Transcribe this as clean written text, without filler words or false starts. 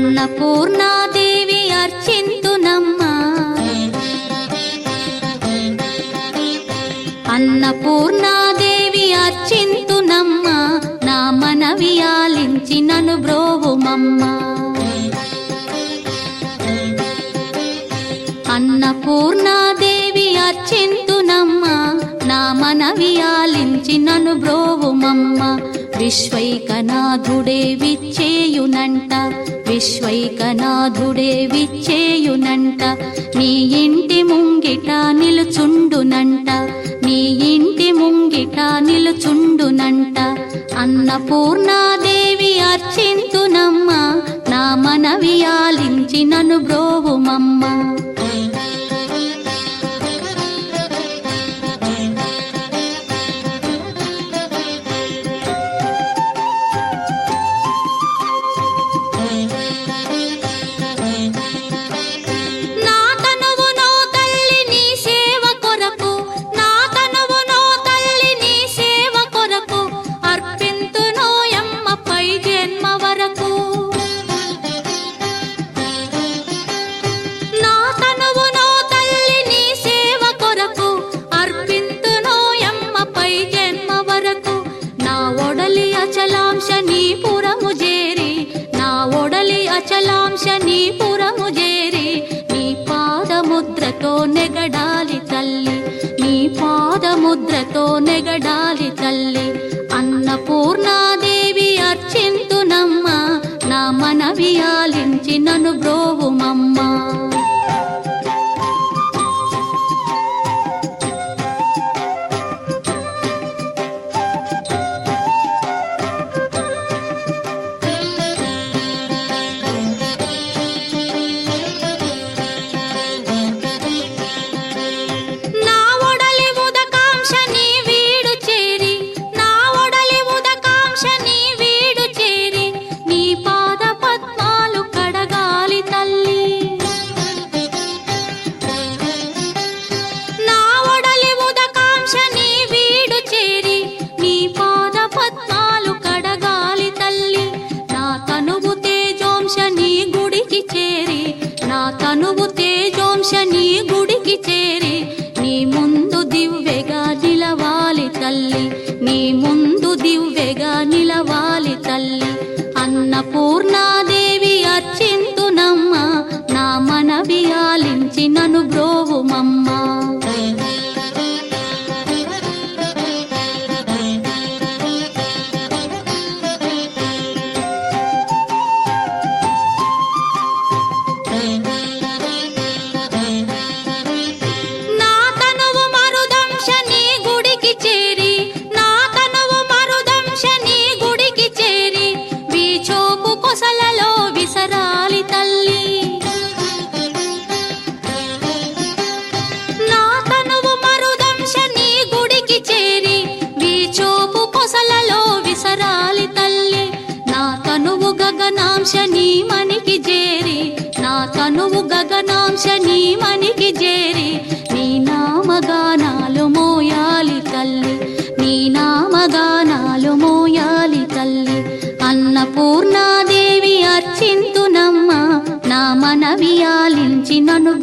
అన్నపూర్ణాదేవి అర్చింతునమ్మా అన్నపూర్ణాదేవి అర్చింతునమ్మా నా మనవి ఆలించి నన్ను బ్రోవుమమ్మా అన్నపూర్ణాదేవి అర్చింతునమ్మా నా మనవి ఆలించి నన్ను బ్రోవుమమ్మా విశ్వైకనాథుడే విచ్చేయునంట విశ్వైకనాథుడే విచ్చేయునంట నీ ఇంటి ముంగిట నిలుచుండునంట నీ ఇంటి ముంగిట నిలుచుండునంట అన్నపూర్ణాదేవి అర్చింతునమ్మా నా మనవి ఆలించి నన్ను బ్రోవుమమ్మా అచలాంశనీపురము చేరి నీ పాదముద్రతో నెగడాలి తల్లి నీ పాదముద్రతో నెగడాలి తల్లి అన్నపూర్ణాదేవి అర్చింతునమ్మా నా మనవి ఆలించి నన్ను బ్రోవుమమ్మా తనువు తేజోంశని గుడికి చేరి నీ ముందు దివ్వెగా నిలవాలి తల్లి నీ ముందు దివ్వెగా నిలవాలి తల్లి అన్నపూర్ణాదేవి అర్చింతునమ్మా నా మనవి ఆలించి నన్ను బ్రోవుమమ్మా గగనాంశని మనికి చేరి నా తనువు గగనాంశని మనికి చేరి నీ నామగానాలు మోయాలి తల్లి నీ నామగానాలు మోయాలి తల్లి అన్నపూర్ణాదేవి అర్చింతునమ్మా నా మనవి ఆలించి నన్ను